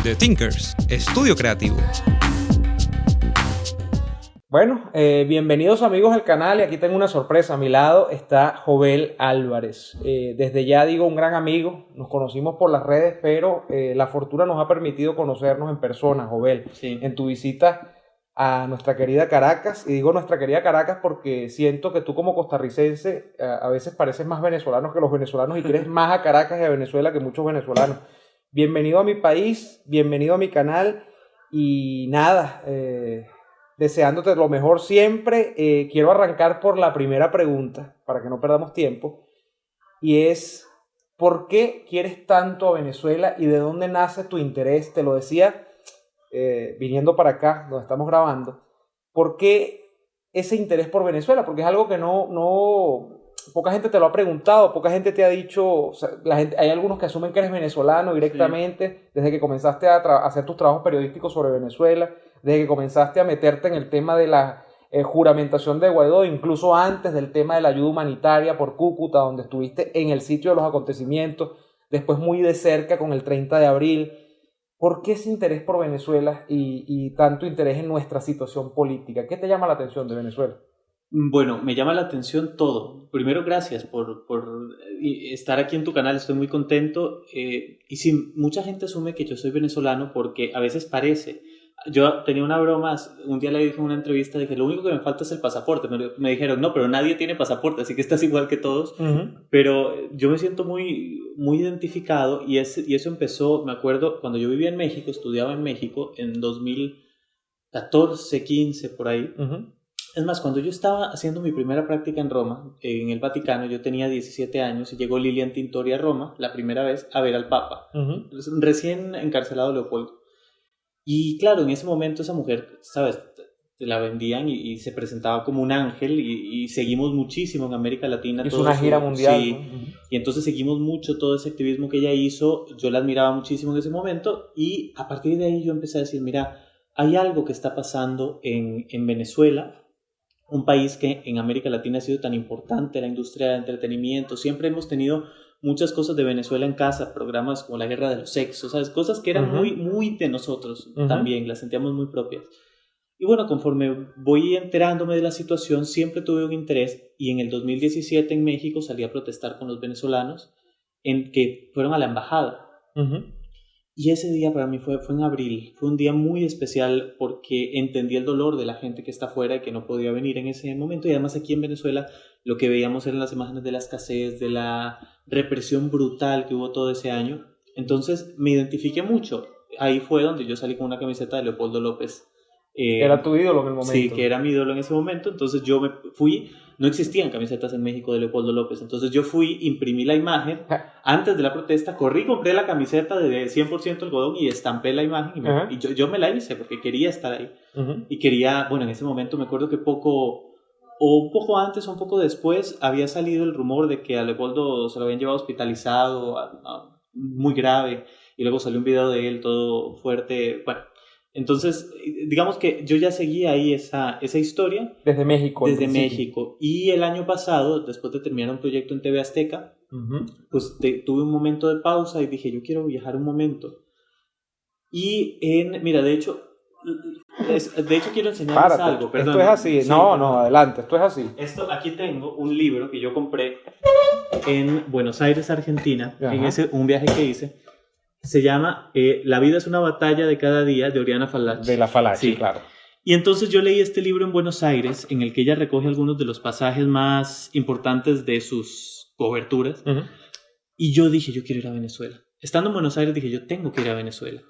The Thinkers, estudio creativo. Bueno, bienvenidos amigos al canal y aquí tengo una sorpresa. A mi lado está Jovel Álvarez. Desde ya digo, un gran amigo. Nos conocimos por las redes, pero la fortuna nos ha permitido conocernos en persona, Jovel. Sí. En tu visita a nuestra querida Caracas. Y digo nuestra querida Caracas porque siento que tú como costarricense a veces pareces más venezolano que los venezolanos y quieres más a Caracas y a Venezuela que muchos venezolanos. Bienvenido a mi país, bienvenido a mi canal y nada, deseándote lo mejor siempre. Quiero arrancar por la primera pregunta para que no perdamos tiempo y es ¿por qué quieres tanto a Venezuela y de dónde nace tu interés? Te lo decía viniendo para acá, donde estamos grabando. ¿Por qué ese interés por Venezuela? Porque es algo que poca gente te lo ha preguntado, poca gente te ha dicho, o sea, hay algunos que asumen que eres venezolano directamente, sí, desde que comenzaste a hacer tus trabajos periodísticos sobre Venezuela, desde que comenzaste a meterte en el tema de la juramentación de Guaidó, incluso antes del tema de la ayuda humanitaria por Cúcuta, donde estuviste en el sitio de los acontecimientos, después muy de cerca con el 30 de abril. ¿Por qué ese interés por Venezuela y tanto interés en nuestra situación política? ¿Qué te llama la atención de Venezuela? Bueno, me llama la atención todo. Primero, gracias por estar aquí en tu canal, estoy muy contento. Y sí, mucha gente asume que yo soy venezolano porque a veces parece. Yo tenía una broma, un día le dije en una entrevista, dije, lo único que me falta es el pasaporte. Me dijeron, no, pero nadie tiene pasaporte, así que estás igual que todos. Uh-huh. Pero yo me siento muy, muy identificado y eso empezó, me acuerdo, cuando yo vivía en México, estudiaba en México en 2014, 15, por ahí. Uh-huh. Es más, cuando yo estaba haciendo mi primera práctica en Roma, en el Vaticano, yo tenía 17 años y llegó Lilian Tintori a Roma la primera vez a ver al Papa, uh-huh, recién encarcelado Leopoldo. Y claro, en ese momento esa mujer, ¿sabes? Te la vendían y se presentaba como un ángel y seguimos muchísimo en América Latina. Es una gira mundial. Sí, ¿no? Uh-huh. Y entonces seguimos mucho todo ese activismo que ella hizo. Yo la admiraba muchísimo en ese momento y a partir de ahí yo empecé a decir, mira, hay algo que está pasando en Venezuela, un país que en América Latina ha sido tan importante, la industria de entretenimiento. Siempre hemos tenido muchas cosas de Venezuela en casa, programas como la guerra de los sexos, ¿sabes? Cosas que eran, uh-huh, muy, muy de nosotros, uh-huh, también, las sentíamos muy propias. Y bueno, conforme voy enterándome de la situación, siempre tuve un interés y en el 2017 en México salí a protestar con los venezolanos que fueron a la embajada. Uh-huh. Y ese día para mí fue en abril, fue un día muy especial porque entendí el dolor de la gente que está afuera y que no podía venir en ese momento. Y además aquí en Venezuela lo que veíamos eran las imágenes de la escasez, de la represión brutal que hubo todo ese año. Entonces me identifiqué mucho. Ahí fue donde yo salí con una camiseta de Leopoldo López. Era tu ídolo en el momento. Sí, que era mi ídolo en ese momento. Entonces yo me fui, no existían camisetas en México de Leopoldo López. Entonces yo fui, imprimí la imagen antes de la protesta, corrí, compré la camiseta de 100% algodón y estampé la imagen. Y yo me la hice porque quería estar ahí. Uh-huh. Y quería, bueno, en ese momento me acuerdo que un poco antes o un poco después había salido el rumor de que a Leopoldo se lo habían llevado hospitalizado, muy grave. Y luego salió un video de él todo fuerte. Bueno. Entonces, digamos que yo ya seguía ahí esa historia. Desde México. Desde México. Y el año pasado, después de terminar un proyecto en TV Azteca, uh-huh, pues tuve un momento de pausa y dije, yo quiero viajar un momento. Y mira, de hecho quiero enseñarles algo. Perdón. Esto es así. Sí, no, adelante, esto es así. Aquí tengo un libro que yo compré en Buenos Aires, Argentina, uh-huh, en un viaje que hice. Se llama La vida es una batalla de cada día, de Oriana Fallaci. De la Fallaci, sí, claro. Y entonces yo leí este libro en Buenos Aires, en el que ella recoge algunos de los pasajes más importantes de sus coberturas. Uh-huh. Y yo dije, yo quiero ir a Venezuela. Estando en Buenos Aires dije, yo tengo que ir a Venezuela.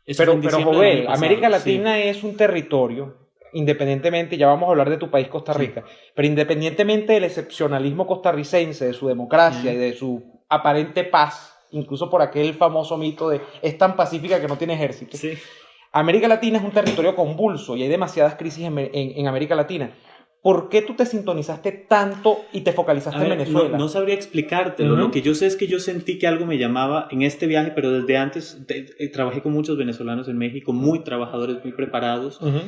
Pero Jovel, América Latina, sí, es un territorio, independientemente, ya vamos a hablar de tu país, Costa Rica, sí, pero independientemente del excepcionalismo costarricense, de su democracia, uh-huh, y de su aparente paz, incluso por aquel famoso mito de es tan pacífica que no tiene ejército. Sí. América Latina es un territorio convulso y hay demasiadas crisis en América Latina. ¿Por qué tú te sintonizaste tanto y te focalizaste en Venezuela? No sabría explicártelo. Uh-huh. Lo que yo sé es que yo sentí que algo me llamaba en este viaje, pero desde antes trabajé con muchos venezolanos en México, muy trabajadores, muy preparados. Uh-huh.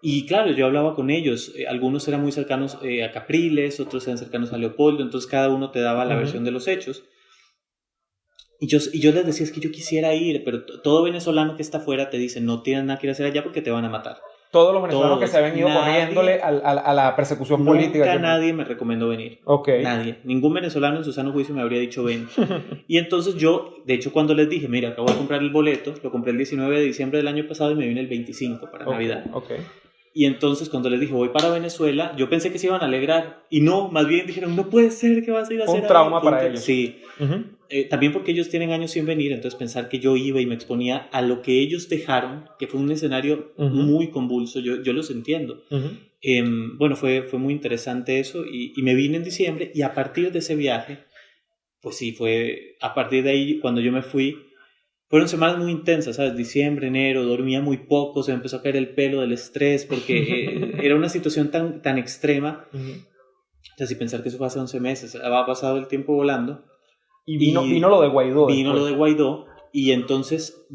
Y claro, yo hablaba con ellos. Algunos eran muy cercanos a Capriles, otros eran cercanos a Leopoldo, entonces cada uno te daba la, uh-huh, versión de los hechos. Y yo les decía, es que yo quisiera ir, pero todo venezolano que está afuera te dice, no tienes nada que hacer allá porque te van a matar. Todos los venezolanos Todos. que se habían ido Nadie- corriéndole a la persecución política. Nunca nadie me recomendó venir. Ok. Nadie. Ningún venezolano en su sano juicio me habría dicho ven. Y entonces yo, de hecho, cuando les dije, mira, acabo de comprar el boleto, lo compré el 19 de diciembre del año pasado y me vine el 25 para Navidad. Ok. Y entonces cuando les dije, voy para Venezuela, yo pensé que se iban a alegrar. Y no, más bien dijeron, no puede ser que vas a ir a Fue hacer un trauma algo. para ellos. Sí. Uh-huh. También porque ellos tienen años sin venir, entonces pensar que yo iba y me exponía a lo que ellos dejaron, que fue un escenario muy convulso, yo los entiendo. Bueno, fue muy interesante eso y me vine en diciembre y a partir de ese viaje, pues sí, fue a partir de ahí cuando yo me fui, fueron semanas muy intensas, ¿sabes? Diciembre, enero, dormía muy poco, se me empezó a caer el pelo del estrés porque era una situación tan extrema. Entonces, y pensar que eso fue hace 11 meses, ha pasado el tiempo volando. Y vino lo de Guaidó. Vino después. lo de Guaidó y entonces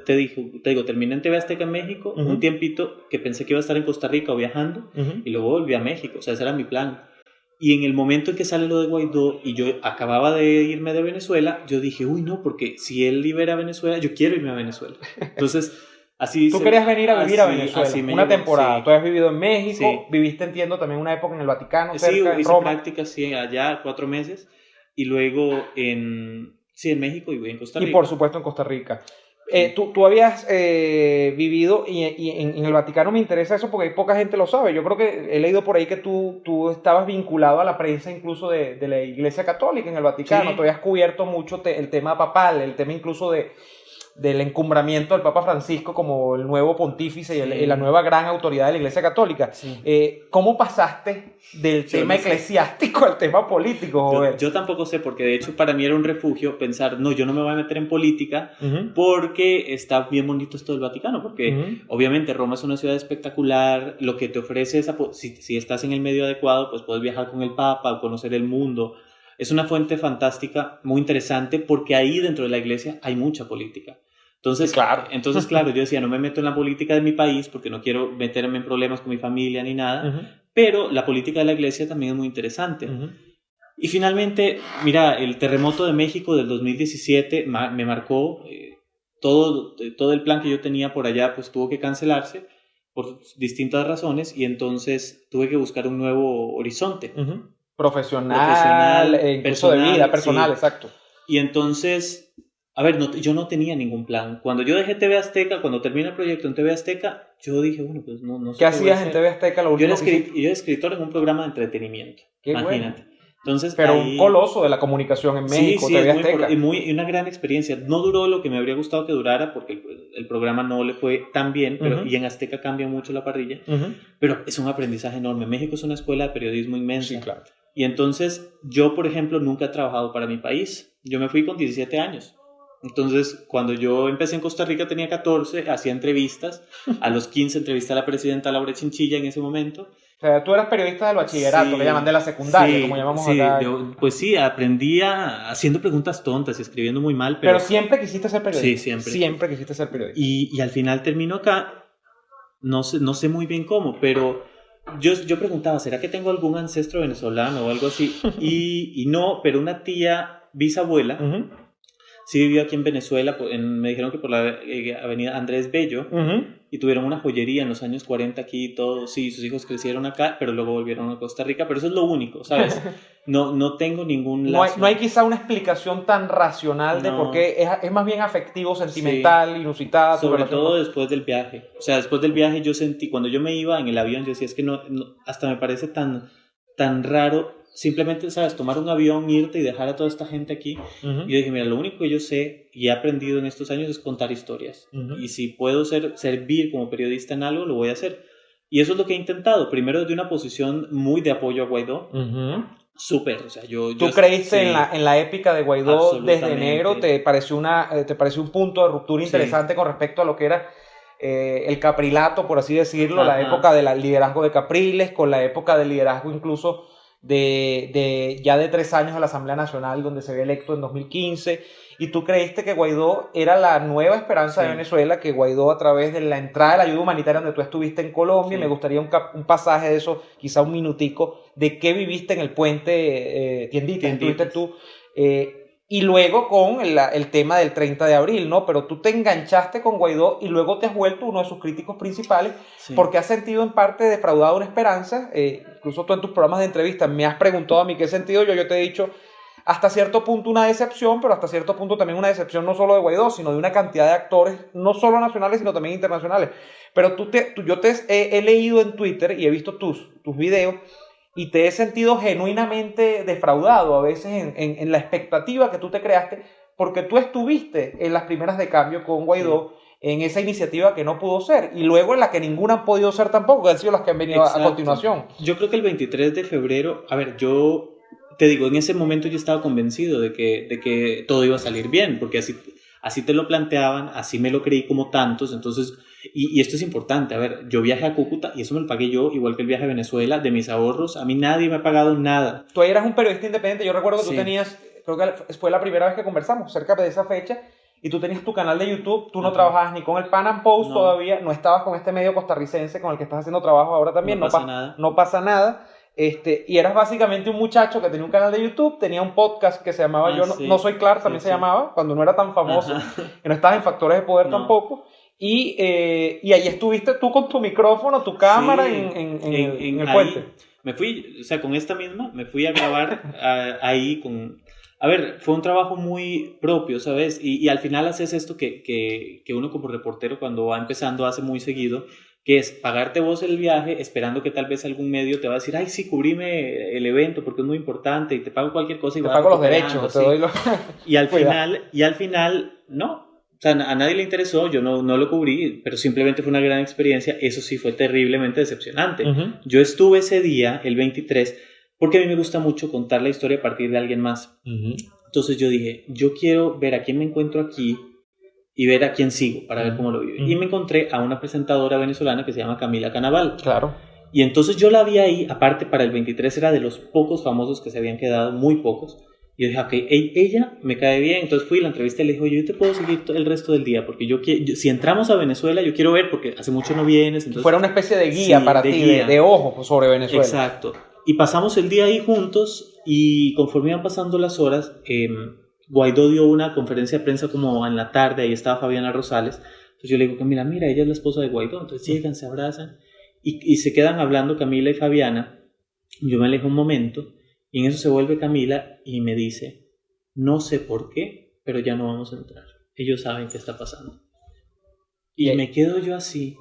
te digo, terminé en TV Azteca en México, un tiempito que pensé que iba a estar en Costa Rica o viajando y luego volví a México, o sea, ese era mi plan. Y en el momento en que sale lo de Guaidó y yo acababa de irme de Venezuela, yo dije, uy, no, porque si él libera a Venezuela, yo quiero irme a Venezuela. Entonces, así... Tú querías venir a vivir a Venezuela, una llevó, temporada. sí. Tú has vivido en México, Sí. viviste, entiendo, también una época en el Vaticano, Sí, cerca, en hice Roma. prácticas, sí, allá 4 meses. Y luego en México y en Costa Rica. Y por supuesto en Costa Rica. Tú habías vivido y en el Vaticano me interesa eso porque poca gente lo sabe. Yo creo que he leído por ahí que tú estabas vinculado a la prensa incluso de la Iglesia Católica en el Vaticano. Sí. Tú habías cubierto mucho el tema papal, el tema incluso del encumbramiento del Papa Francisco como el nuevo pontífice y la nueva gran autoridad de la Iglesia Católica. Sí. ¿Cómo pasaste del tema eclesiástico al tema político, joven? Yo tampoco sé, porque de hecho para mí era un refugio pensar, no, yo no me voy a meter en política porque está bien bonito esto del Vaticano, porque obviamente Roma es una ciudad espectacular, lo que te ofrece si estás en el medio adecuado, pues puedes viajar con el Papa, conocer el mundo. Es una fuente fantástica, muy interesante, porque ahí dentro de la iglesia hay mucha política. Entonces, claro, yo decía, no me meto en la política de mi país porque no quiero meterme en problemas con mi familia ni nada, pero la política de la iglesia también es muy interesante. Y finalmente, mira, el terremoto de México del 2017 me marcó, todo el plan que yo tenía por allá pues tuvo que cancelarse por distintas razones y entonces tuve que buscar un nuevo horizonte. Profesional, incluso de vida personal, sí. Exacto. Y entonces, a ver, yo no tenía ningún plan. Cuando yo dejé TV Azteca, cuando terminé el proyecto en TV Azteca, yo dije, bueno, pues no sé. ¿Qué hacías en TV Azteca? Yo era escritor en un programa de entretenimiento. Qué imagínate. Bueno. Entonces, pero un coloso de la comunicación en México, sí, TV Azteca. Y una gran experiencia. No duró lo que me habría gustado que durara porque el programa no le fue tan bien, pero y en Azteca cambia mucho la parrilla. Pero es un aprendizaje enorme. México es una escuela de periodismo inmensa. Sí, claro. Y entonces yo, por ejemplo, nunca he trabajado para mi país. Yo me fui con 17 años. Entonces, cuando yo empecé en Costa Rica tenía 14, hacía entrevistas. A los 15 entrevisté a la presidenta Laura Chinchilla en ese momento. O sea, tú eras periodista del bachillerato, sí, le llaman de la secundaria, sí, como llamamos sí, acá. Pues sí, aprendía haciendo preguntas tontas y escribiendo muy mal. Pero siempre quisiste ser periodista. Sí, siempre. Siempre quisiste ser periodista. Y al final termino acá, no sé muy bien cómo, pero yo preguntaba, ¿será que tengo algún ancestro venezolano o algo así? Y no, pero una tía bisabuela sí vivió aquí en Venezuela, me dijeron que por la avenida Andrés Bello, y tuvieron una joyería en los años 40 aquí y todo. Sí, sus hijos crecieron acá, pero luego volvieron a Costa Rica, pero eso es lo único, ¿sabes? No tengo ningún lazo. No hay quizá una explicación tan racional de por qué, es más bien afectivo, sentimental, inusitada. Sobre todo después del viaje. O sea, después del viaje yo sentí, cuando yo me iba en el avión, yo decía, es que no hasta me parece tan raro simplemente, ¿sabes? Tomar un avión, irte y dejar a toda esta gente aquí. Y yo dije, mira, lo único que yo sé y he aprendido en estos años es contar historias. Y si puedo servir como periodista en algo, lo voy a hacer. Y eso es lo que he intentado. Primero desde una posición muy de apoyo a Guaidó. Súper, o sea, ¿Tú creíste en la épica de Guaidó desde enero? ¿Te pareció un punto de ruptura interesante con respecto a lo que era el caprilato, por así decirlo, la época del liderazgo de Capriles, con la época del liderazgo incluso ya de 3 años a la Asamblea Nacional, donde se había electo en 2015, y tú creíste que Guaidó era la nueva esperanza de Venezuela, que Guaidó, a través de la entrada de la ayuda humanitaria donde tú estuviste en Colombia, me gustaría un pasaje de eso, quizá un minutico, de qué viviste en el puente Tiendita, estuviste tú, y luego con el tema del 30 de abril, ¿no? Pero tú te enganchaste con Guaidó y luego te has vuelto uno de sus críticos principales Sí. porque has sentido en parte defraudado una esperanza. Incluso tú en tus programas de entrevistas me has preguntado a mí qué sentido yo te he dicho hasta cierto punto una decepción, pero hasta cierto punto también una decepción no solo de Guaidó, sino de una cantidad de actores, no solo nacionales, sino también internacionales. Pero yo te he leído en Twitter y he visto tus videos y te he sentido genuinamente defraudado a veces en la expectativa que tú te creaste, porque tú estuviste en las primeras de cambio con Guaidó, en esa iniciativa que no pudo ser, y luego en la que ninguna han podido ser tampoco, que han sido las que han venido a continuación. Yo creo que el 23 de febrero, a ver, yo te digo, en ese momento yo estaba convencido de que todo iba a salir bien, porque así te lo planteaban, así me lo creí como tantos, entonces, y esto es importante, a ver, yo viajé a Cúcuta y eso me lo pagué yo, igual que el viaje a Venezuela, de mis ahorros, a mí nadie me ha pagado nada. Tú eras un periodista independiente, yo recuerdo que Sí. tú tenías, creo que fue la primera vez que conversamos, cerca de esa fecha, y tú tenías tu canal de YouTube, tú no trabajabas ni con el Pan Am Post todavía, no estabas con este medio costarricense con el que estás haciendo trabajo ahora también, No pasa nada. No pasa nada. Y eras básicamente un muchacho que tenía un canal de YouTube, tenía un podcast que se llamaba No Soy Clark, también se llamaba, cuando no era tan famoso, que no estabas en Factores de Poder tampoco, y ahí estuviste tú con tu micrófono, tu cámara en el puente. Me fui, o sea, con esta misma, me fui a grabar ahí con... A ver, fue un trabajo muy propio, ¿sabes? Y al final haces esto que uno como reportero cuando va empezando hace muy seguido, que es pagarte vos el viaje esperando que tal vez algún medio te va a decir, ay, sí, cubrime el evento porque es muy importante y te pago cualquier cosa. Y te pago los derechos, te doy los... y al final, no. O sea, a nadie le interesó, yo no lo cubrí, pero simplemente fue una gran experiencia. Eso sí fue terriblemente decepcionante. Yo estuve ese día, el 23, porque a mí me gusta mucho contar la historia a partir de alguien más. Entonces yo dije, yo quiero ver a quién me encuentro aquí y ver a quién sigo para ver cómo lo vive. Y me encontré a una presentadora venezolana que se llama Camila Canaval. Claro. Y entonces yo la vi ahí, aparte para el 23 era de los pocos famosos que se habían quedado, muy pocos. Y yo dije, ok, ella me cae bien. Entonces fui, la entrevisté y le dije, yo te puedo seguir el resto del día, porque si entramos a Venezuela, yo quiero ver, porque hace mucho no vienes. Entonces, fuera una especie de guía para ti, de ojo sobre Venezuela. Exacto. Y pasamos el día ahí juntos y conforme iban pasando las horas, Guaidó dio una conferencia de prensa como en la tarde, ahí estaba Fabiana Rosales. Entonces yo le digo, mira, ella es la esposa de Guaidó. Entonces llegan, se abrazan y se quedan hablando Camila y Fabiana. Yo me alejo un momento y en eso se vuelve Camila y me dice, no sé por qué, pero ya no vamos a entrar. Ellos saben qué está pasando. Y me quedo yo así.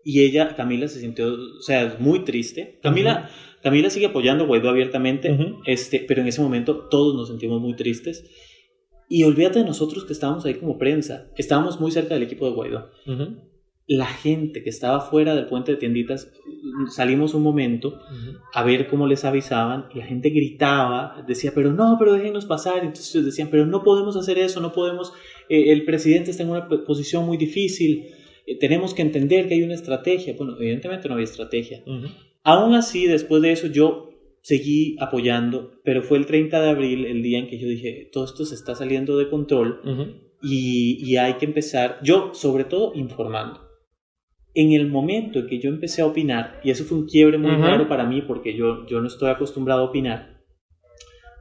Y Camila se sintió, o sea, muy triste. Camila sigue apoyando a Guaidó abiertamente, pero en ese momento todos nos sentimos muy tristes. Y olvídate de nosotros que estábamos ahí como prensa. Estábamos muy cerca del equipo de Guaidó. La gente que estaba fuera del puente de tienditas, salimos un momento a ver cómo les avisaban. Y la gente gritaba, decía, pero déjenos pasar. Entonces ellos decían, pero no podemos hacer eso, no podemos. El presidente está en una posición muy difícil. Tenemos que entender que hay una estrategia. Bueno, evidentemente no había estrategia. Aún así, después de eso, yo seguí apoyando, pero fue el 30 de abril el día en que yo dije, todo esto se está saliendo de control y hay que empezar, yo sobre todo informando. En el momento en que yo empecé a opinar, y eso fue un quiebre muy raro para mí porque yo no estoy acostumbrado a opinar,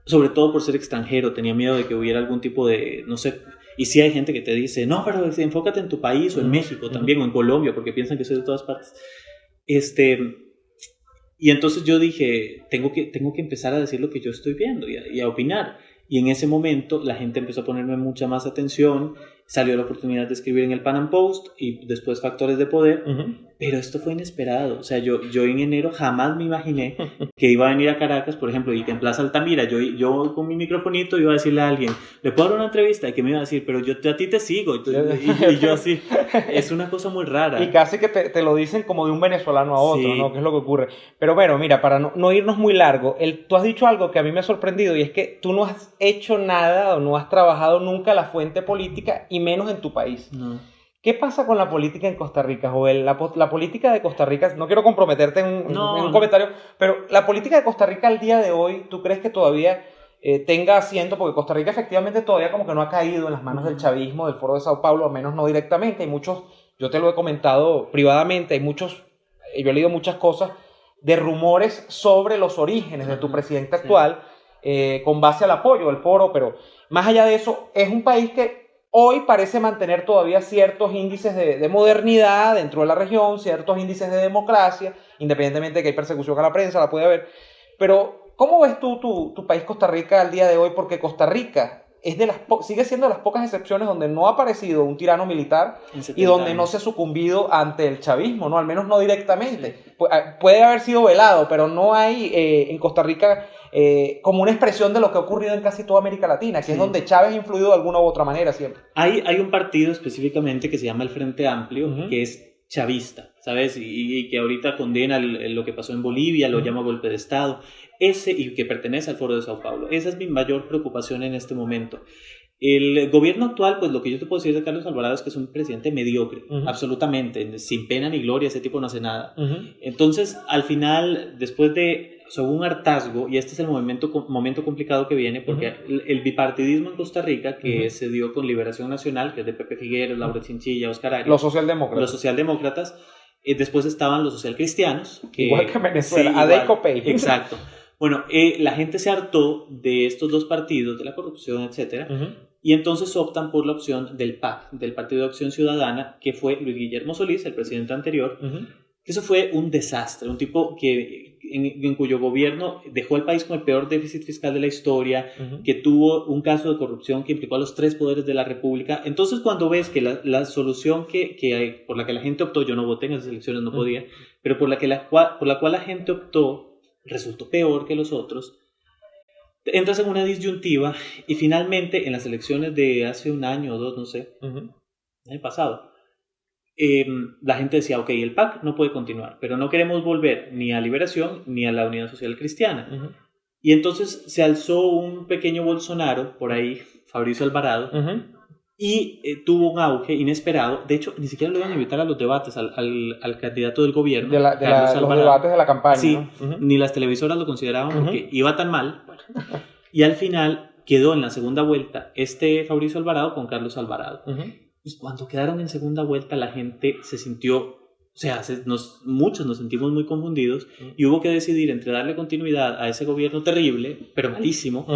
sobre todo por ser extranjero, tenía miedo de que hubiera algún tipo de, no sé. Y sí hay gente que te dice, no, pero enfócate en tu país o en México también o en Colombia porque piensan que soy de todas partes. Y entonces yo dije, tengo que empezar a decir lo que yo estoy viendo y a opinar. Y en ese momento la gente empezó a ponerme mucha más atención, salió la oportunidad de escribir en el Pan Am Post y después Factores de Poder, pero esto fue inesperado. O sea, yo en enero jamás me imaginé que iba a venir a Caracas, por ejemplo, y que en Plaza Altamira yo con mi microfonito iba a decirle a alguien, ¿le puedo dar una entrevista? Y que me iba a decir, pero yo a ti te sigo. Y yo así, es una cosa muy rara. Y casi que te lo dicen como de un venezolano a otro, ¿no? ¿Qué es lo que ocurre? Pero bueno, mira, para no irnos muy largo, tú has dicho algo que a mí me ha sorprendido y es que tú no has hecho nada o no has trabajado nunca la fuente política y menos en tu país. No. ¿Qué pasa con la política en Costa Rica, Joel? La política de Costa Rica, no quiero comprometerte en un comentario, pero la política de Costa Rica al día de hoy, ¿tú crees que todavía tenga asiento? Porque Costa Rica efectivamente todavía como que no ha caído en las manos del chavismo, del Foro de Sao Paulo, al menos no directamente. Hay muchos, yo te lo he comentado privadamente, yo he leído muchas cosas de rumores sobre los orígenes de tu presidente actual. con base al apoyo del foro, pero más allá de eso, es un país que hoy parece mantener todavía ciertos índices de modernidad dentro de la región, ciertos índices de democracia, independientemente de que hay persecución a la prensa, la puede haber. Pero, ¿cómo ves tú tu país Costa Rica al día de hoy? Porque Costa Rica es sigue siendo de las pocas excepciones donde no ha aparecido un tirano militar y donde no se ha sucumbido ante el chavismo, ¿no? Al menos no directamente. Sí. Puede haber sido velado, pero no hay en Costa Rica como una expresión de lo que ha ocurrido en casi toda América Latina, que es donde Chávez ha influido de alguna u otra manera siempre. Hay un partido específicamente que se llama el Frente Amplio, que es chavista, ¿sabes? Y que ahorita condena lo que pasó en Bolivia, lo llama golpe de Estado. Y que pertenece al Foro de Sao Paulo. Esa es mi mayor preocupación en este momento. El gobierno actual, pues lo que yo te puedo decir de Carlos Alvarado es que es un presidente mediocre, absolutamente, sin pena ni gloria, ese tipo no hace nada. Entonces, al final, después de un hartazgo, y este es el momento complicado que viene, porque el bipartidismo en Costa Rica, que se dio con Liberación Nacional, que es de Pepe Figueres, Laura Chinchilla, Oscar Arias. Los socialdemócratas. Después estaban los socialcristianos. Igual que en Venezuela, ADECO-PEI. Exacto. Bueno, la gente se hartó de estos dos partidos, de la corrupción, etc. Y entonces optan por la opción del PAC, del Partido de Acción Ciudadana, que fue Luis Guillermo Solís, el presidente anterior. Eso fue un desastre, un tipo en cuyo gobierno dejó al país con el peor déficit fiscal de la historia, que tuvo un caso de corrupción que implicó a los 3 poderes de la República. Entonces, cuando ves que la solución por la que la gente optó, yo no voté en esas elecciones, no podía, pero por la cual la gente optó, resultó peor que los otros, entras en una disyuntiva y finalmente en las elecciones de hace un año o 2, no sé, el año pasado, la gente decía, ok, el PAC no puede continuar, pero no queremos volver ni a Liberación ni a la Unidad Social Cristiana. Y entonces se alzó un pequeño Bolsonaro por ahí, Fabricio Alvarado, y tuvo un auge inesperado. De hecho, ni siquiera lo iban a invitar a los debates al candidato del gobierno, los debates de la campaña. Sí, ¿no? Ni las televisoras lo consideraban porque iba tan mal. Y al final quedó en la segunda vuelta Fabricio Alvarado con Carlos Alvarado. Y cuando quedaron en segunda vuelta, la gente se sintió, o sea, muchos nos sentimos muy confundidos y hubo que decidir entre darle continuidad a ese gobierno terrible, pero malísimo,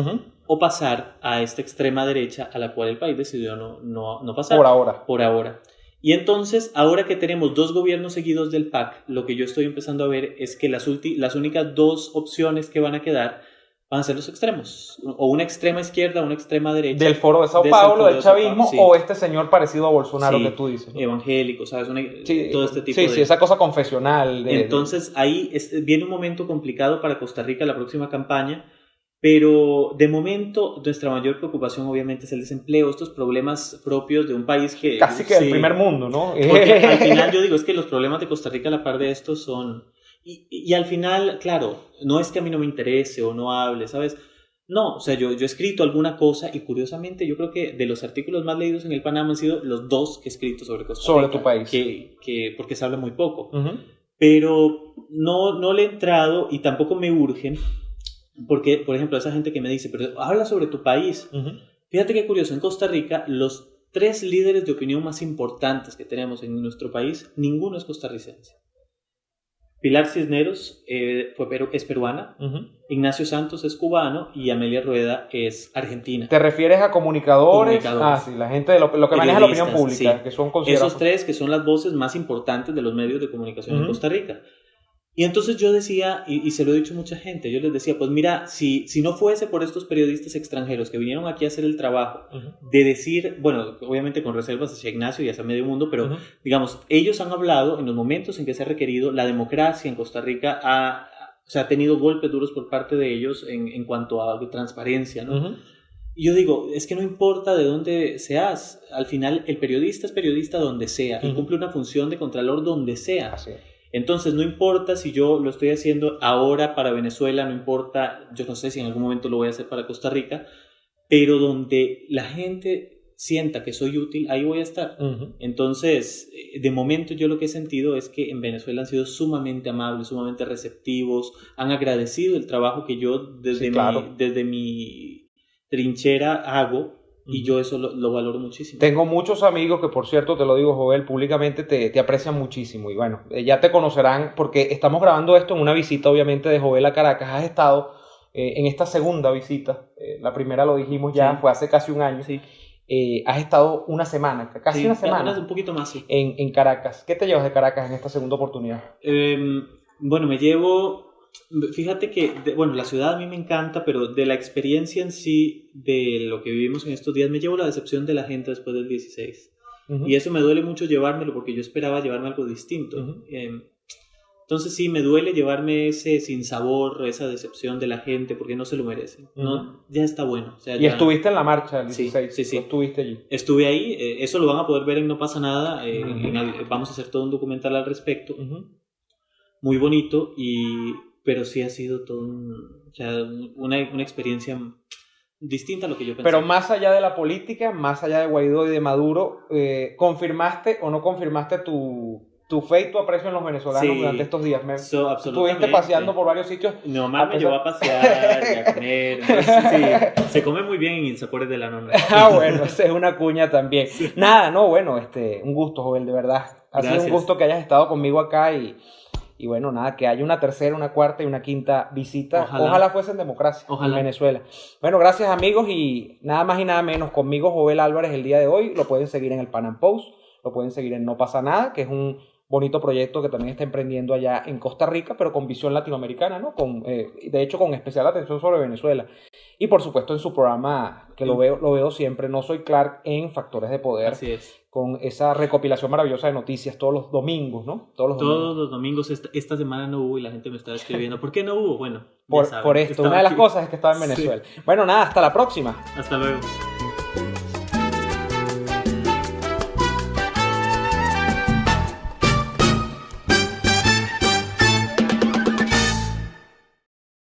o pasar a esta extrema derecha a la cual el país decidió no pasar. Por ahora. Y entonces, ahora que tenemos 2 gobiernos seguidos del PAC, lo que yo estoy empezando a ver es que las únicas 2 opciones que van a quedar van a ser los extremos, o una extrema izquierda o una extrema derecha. Del Foro de Sao Paulo, del chavismo, sí. O este señor parecido a Bolsonaro, que tú dices, ¿no? Evangélico, ¿sabes? Todo este tipo de... Sí, esa cosa confesional. Entonces, ahí viene un momento complicado para Costa Rica, la próxima campaña, pero de momento nuestra mayor preocupación obviamente es el desempleo, estos problemas propios de un país que... Casi que del primer mundo, ¿no? Porque al final yo digo, es que los problemas de Costa Rica a la par de estos son... Y al final, claro, no es que a mí no me interese o no hable, ¿sabes? No, o sea, yo he escrito alguna cosa y curiosamente yo creo que de los artículos más leídos en el Panamá han sido los 2 que he escrito sobre Costa Rica. Sobre tu país. Porque se habla muy poco. Pero no le he entrado y tampoco me urgen, porque, por ejemplo, esa gente que me dice, pero habla sobre tu país. Fíjate qué curioso, en Costa Rica los 3 líderes de opinión más importantes que tenemos en nuestro país, ninguno es costarricense. Pilar Cisneros es peruana, Ignacio Santos es cubano y Amelia Rueda es argentina. ¿Te refieres a comunicadores? Sí, la gente de lo que maneja la opinión pública, sí. Que son considerados... Esos 3 que son las voces más importantes de los medios de comunicación en Costa Rica. Y entonces yo decía, y se lo he dicho a mucha gente, yo les decía, pues mira, si no fuese por estos periodistas extranjeros que vinieron aquí a hacer el trabajo de decir, bueno, obviamente con reservas hacia Ignacio y hacia medio mundo, pero digamos, ellos han hablado en los momentos en que se ha requerido, la democracia en Costa Rica ha tenido golpes duros por parte de ellos en cuanto a transparencia, ¿no? Y yo digo, es que no importa de dónde seas, al final el periodista es periodista donde sea y cumple una función de contralor donde sea. Así. Entonces, no importa si yo lo estoy haciendo ahora para Venezuela, no importa, yo no sé si en algún momento lo voy a hacer para Costa Rica, pero donde la gente sienta que soy útil, ahí voy a estar. Entonces, de momento yo lo que he sentido es que en Venezuela han sido sumamente amables, sumamente receptivos, han agradecido el trabajo que yo desde mi trinchera hago. Y yo eso lo valoro muchísimo. Tengo muchos amigos que, por cierto, te lo digo, Joel, públicamente te aprecian muchísimo. Y bueno, ya te conocerán porque estamos grabando esto en una visita, obviamente, de Joel a Caracas. Has estado en esta segunda visita. La primera lo dijimos ya, Sí. fue hace casi un año. Sí. Has estado una semana, casi Sí, una semana un poquito más, sí. en Caracas. ¿Qué te llevas de Caracas en esta segunda oportunidad? Bueno, me llevo, fíjate que, bueno, la ciudad a mí me encanta, pero de la experiencia en sí, de lo que vivimos en estos días, me llevo la decepción de la gente después del 16. Uh-huh. Y eso me duele mucho llevármelo porque yo esperaba llevarme algo distinto. Uh-huh. Entonces sí, me duele llevarme ese sinsabor, esa decepción de la gente porque no se lo merecen. Uh-huh. No, ya está bueno. O sea, Y ya estuviste en la marcha del Sí, 16. sí, sí. Tú estuviste allí. estuve ahí, eso lo van a poder ver en No Pasa Nada. Uh-huh. Vamos a hacer todo un documental al respecto. Uh-huh. Muy bonito, pero sí ha sido todo o sea, una experiencia distinta a lo que yo pensé. Pero más allá de la política, más allá de Guaidó y de Maduro, ¿confirmaste o no confirmaste tu fe y tu aprecio en los venezolanos Sí. durante estos días? Absolutamente. Estuviste paseando por varios sitios. Mi mamá me llevó a pasear y a comer. Entonces, sí, se come muy bien en Sabores de la Nona. Ah, bueno, esa es una cuña también. Nada, no, bueno, un gusto, Joel, de verdad. Ha sido un Gracias. gusto que hayas estado conmigo acá y bueno, nada, que haya una tercera, una cuarta y una quinta visita. Ojalá fuese en democracia Ojalá. en Venezuela. Bueno, gracias amigos y nada más y nada menos conmigo, Joel Álvarez, el día de hoy. Lo pueden seguir en el Pan Am Post, lo pueden seguir en No Pasa Nada, que es un bonito proyecto que también está emprendiendo allá en Costa Rica, pero con visión latinoamericana, ¿no? De hecho, con especial atención sobre Venezuela. Y por supuesto en su programa, que lo veo siempre, No Soy Clark, en Factores de Poder. Así es. Con esa recopilación maravillosa de noticias todos los domingos, ¿no? Todos los domingos. Esta semana no hubo y la gente me estaba escribiendo. ¿Por qué no hubo? Bueno, por esto. Una de las cosas es que estaba en Venezuela. Sí. Bueno, nada, hasta la próxima. Hasta luego.